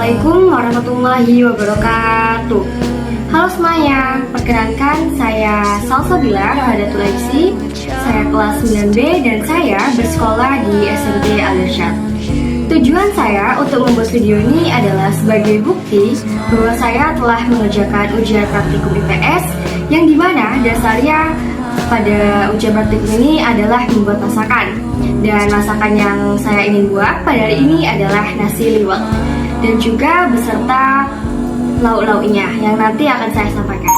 Assalamualaikum warahmatullahi wabarakatuh. Halo semuanya, perkenalkan saya Salsabila Rohadatul Aisy. Saya kelas 9B dan saya bersekolah di SMP Al-Irsyad. Tujuan saya untuk membuat video ini adalah sebagai bukti bahwa saya telah mengerjakan ujian praktikum IPS yang dimana dasarnya pada ujian praktikum ini adalah membuat masakan. Dan masakan yang saya ingin buat pada hari ini adalah nasi liwet dan juga beserta lauk-lauknya yang nanti akan saya sampaikan.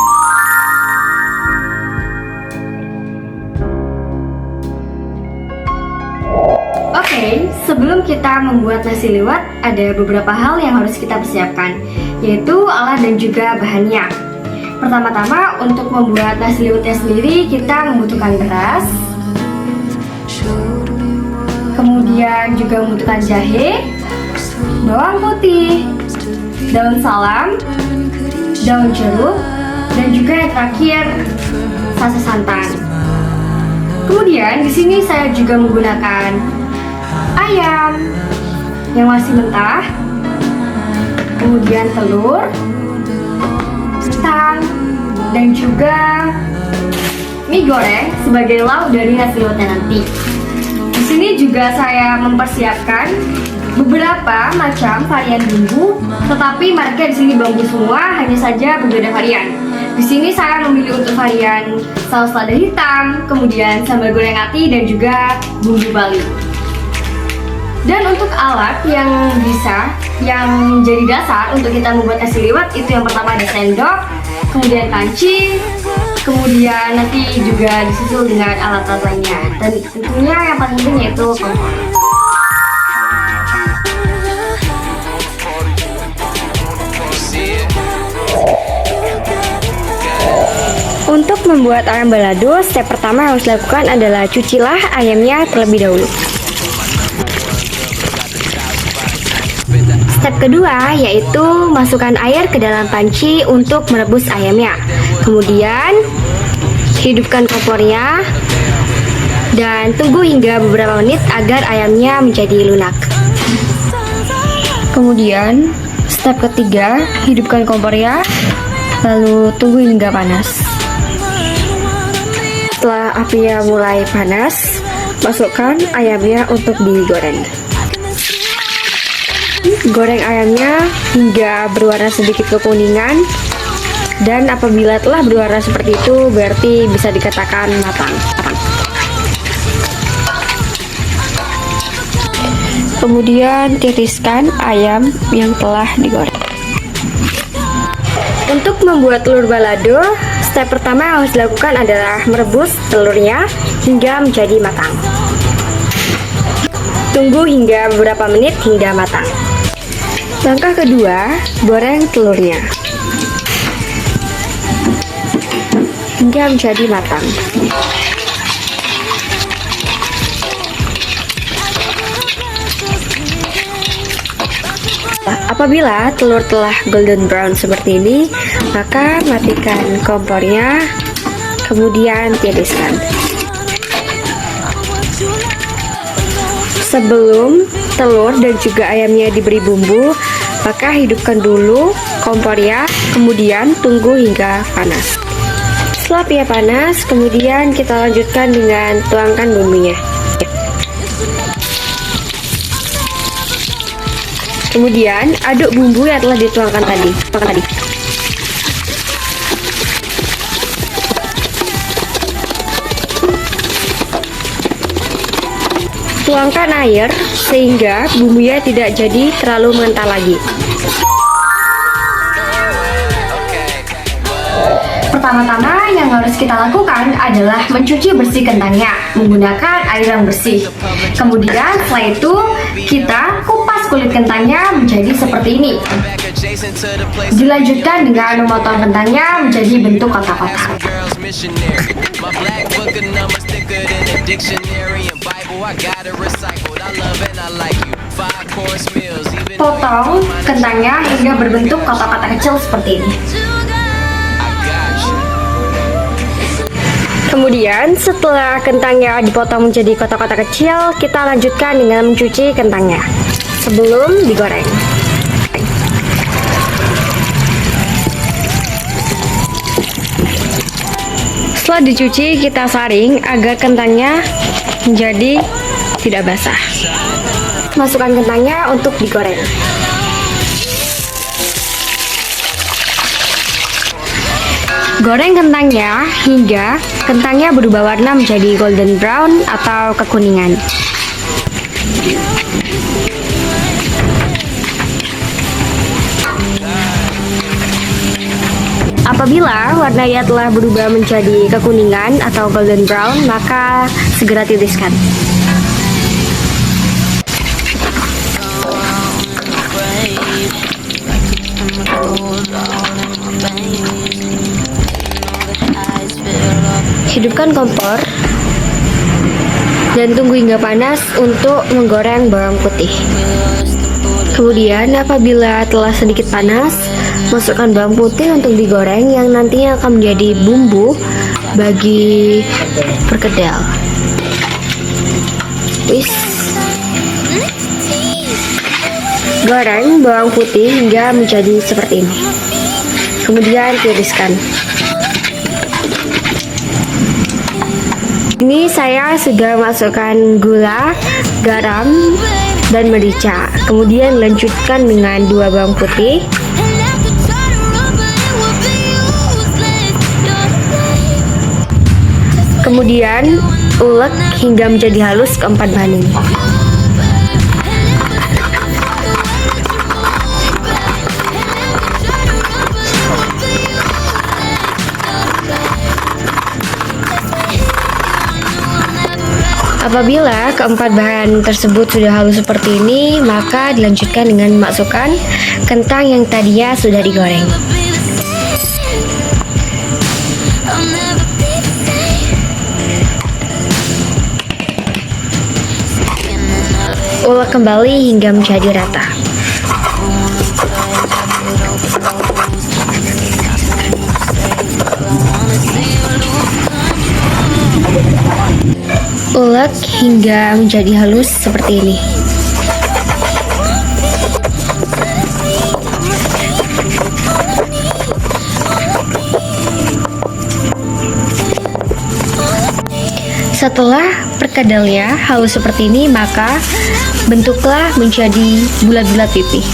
Oke, sebelum kita membuat nasi liwet, ada beberapa hal yang harus kita persiapkan, yaitu alat dan juga bahannya. Pertama-tama, untuk membuat nasi liwetnya sendiri, kita membutuhkan beras, kemudian juga membutuhkan jahe, bawang putih, daun salam, daun jeruk, dan juga yang terakhir saus santan. Kemudian di sini saya juga menggunakan ayam yang masih mentah, kemudian telur, kentang, dan juga mie goreng sebagai lauk dari nasi liwetnya nanti. Di sini juga saya mempersiapkan beberapa macam varian bumbu, tetapi mereknya di sini bambu semua, hanya saja berbeda varian. Di sini saya memilih untuk varian saus lada hitam, kemudian sambal goreng ati dan juga bumbu Bali. Dan untuk alat yang menjadi dasar untuk kita membuat nasi liwet itu yang pertama ada sendok, kemudian panci, kemudian nanti juga disusul dengan alat-alat lainnya. Dan tentunya yang paling penting yaitu kompor. Untuk membuat ayam balado, step pertama yang harus dilakukan adalah cucilah ayamnya terlebih dahulu. Step kedua yaitu masukkan air ke dalam panci untuk merebus ayamnya. Kemudian hidupkan kompornya dan tunggu hingga beberapa menit agar ayamnya menjadi lunak. Kemudian step ketiga, hidupkan kompornya lalu tunggu hingga panas. Setelah apinya mulai panas, masukkan ayamnya untuk digoreng. Goreng ayamnya hingga berwarna sedikit kekuningan, dan apabila telah berwarna seperti itu berarti bisa dikatakan matang. Kemudian tiriskan ayam yang telah digoreng. Untuk membuat telur balado, step pertama yang harus dilakukan adalah merebus telurnya hingga menjadi matang. Tunggu hingga beberapa menit hingga matang. Langkah kedua, goreng telurnya hingga menjadi matang. Apabila telur telah golden brown seperti ini, maka matikan kompornya, kemudian tiriskan. Sebelum telur dan juga ayamnya diberi bumbu, maka hidupkan dulu kompornya, kemudian tunggu hingga panas. Setelah apinya panas, kemudian kita lanjutkan dengan tuangkan bumbunya. Kemudian aduk bumbu yang telah dituangkan tadi. Tuangkan air sehingga bumbunya tidak jadi terlalu mengental lagi. Pertama-tama yang harus kita lakukan adalah mencuci bersih kentangnya menggunakan air yang bersih. Kemudian setelah itu kita kupas kulit kentangnya menjadi seperti ini. Dilanjutkan dengan memotong kentangnya menjadi bentuk kotak-kotak. Potong kentangnya hingga berbentuk kotak-kotak kecil seperti ini. Kemudian setelah kentangnya dipotong menjadi kotak-kotak kecil, kita lanjutkan dengan mencuci kentangnya sebelum digoreng. Setelah dicuci, kita saring agar kentangnya menjadi tidak basah. Masukkan kentangnya untuk digoreng. Goreng kentangnya hingga kentangnya berubah warna menjadi golden brown atau kekuningan. Apabila warnanya telah berubah menjadi kekuningan atau golden brown, maka segera tiriskan. Hidupkan kompor dan tunggu hingga panas untuk menggoreng bawang putih. Kemudian apabila telah sedikit panas, masukkan bawang putih untuk digoreng yang nantinya akan menjadi bumbu bagi perkedel. Goreng bawang putih hingga menjadi seperti ini. Kemudian tiriskan. Ini saya sudah masukkan gula, garam, dan merica. Kemudian lanjutkan dengan 2 bawang putih. Kemudian ulek hingga menjadi halus keempat bahan ini. Apabila keempat bahan tersebut sudah halus seperti ini, maka dilanjutkan dengan memasukkan kentang yang tadinya sudah digoreng. Ulek kembali hingga menjadi rata. Ulek hingga menjadi halus seperti ini. Setelah perkedelnya halus seperti ini, maka bentuklah menjadi bulat-bulat pipih.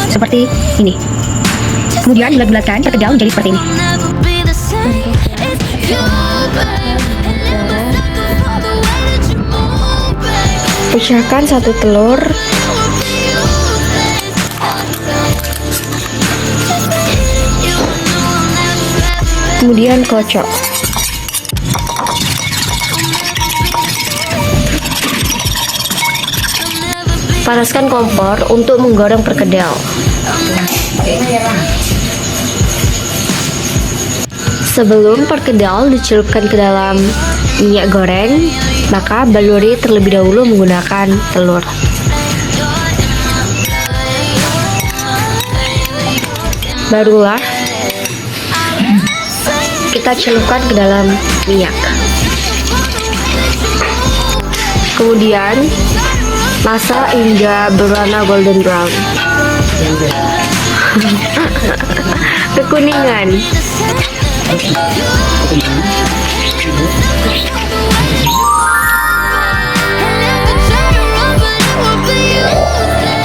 Seperti ini. Kemudian bulat-bulatkan perkedel menjadi seperti ini. Pecahkan 1 telur. Kemudian kocok. Panaskan kompor untuk menggoreng perkedel. Sebelum perkedel dicelupkan ke dalam minyak goreng, maka baluri terlebih dahulu menggunakan telur. Barulah kita celupkan ke dalam minyak. Kemudian masak hingga berwarna golden brown. Kekuningan.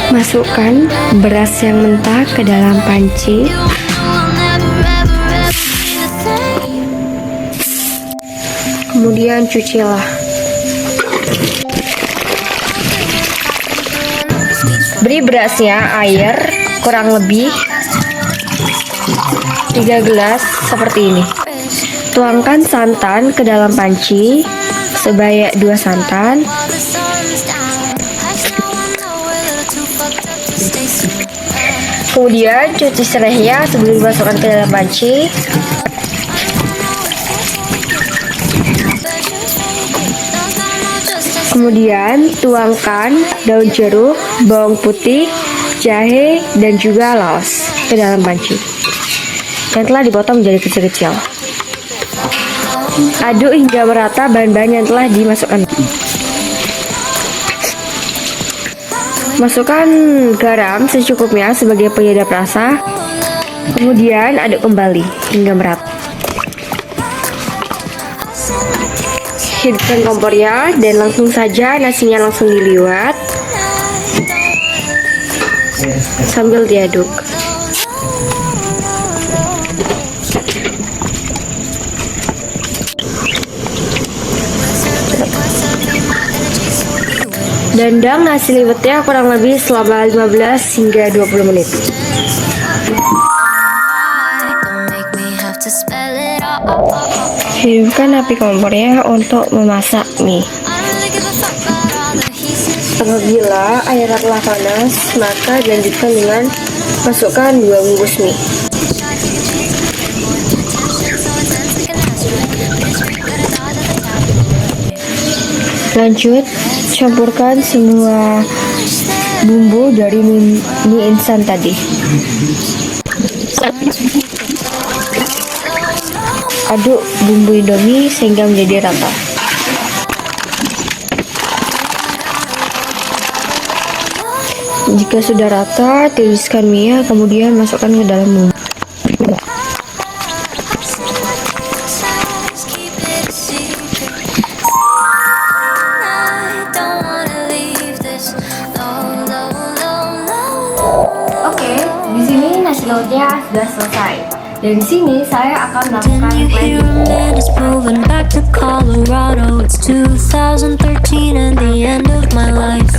Masukkan beras yang mentah ke dalam panci. Kemudian cucilah. Beri berasnya air kurang lebih 3 gelas seperti ini. Tuangkan santan ke dalam panci sebanyak 2 santan. Kemudian cuci serehnya sebelum dimasukkan ke dalam panci. Kemudian tuangkan daun jeruk, bawang putih, jahe, dan juga laos ke dalam panci yang telah dipotong menjadi kecil-kecil. Aduk hingga merata bahan-bahan yang telah dimasukkan. Masukkan garam secukupnya sebagai penyedap rasa. Kemudian aduk kembali hingga merata. Hidupkan kompornya dan langsung saja nasinya langsung diliwat sambil diaduk. Dandang nasi liwetnya kurang lebih selama 15 hingga 20 menit. Hidupkan api kompornya untuk memasak mie. Apabila air telah panas, maka dilanjutkan dengan masukkan 2 bungkus mie. Lanjut, campurkan semua bumbu dari mie instan tadi. Aduk bumbu Indomie sehingga menjadi rata. Jika sudah rata, tiriskan mie, kemudian masukkan ke dalam bumbu. Oke, di sini nasi lautnya sudah selesai. Dan di sini saya akan melakukan moving back to Colorado. It's 2013 and the end of my life.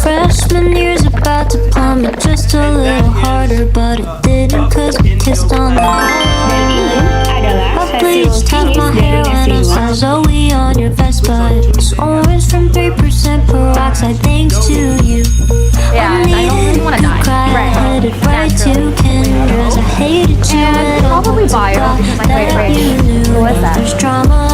Freshman year's about to plummet just a little harder, but it didn't cause we kissed on the I bleached half my hair when I saw Zoe on your Vespa. It was orange from 3% peroxide thanks to you. Yeah, and I don't really want to die. I headed right to Kendra's. I hated you And and probably bio because I'm that you knew Who was that? there's drama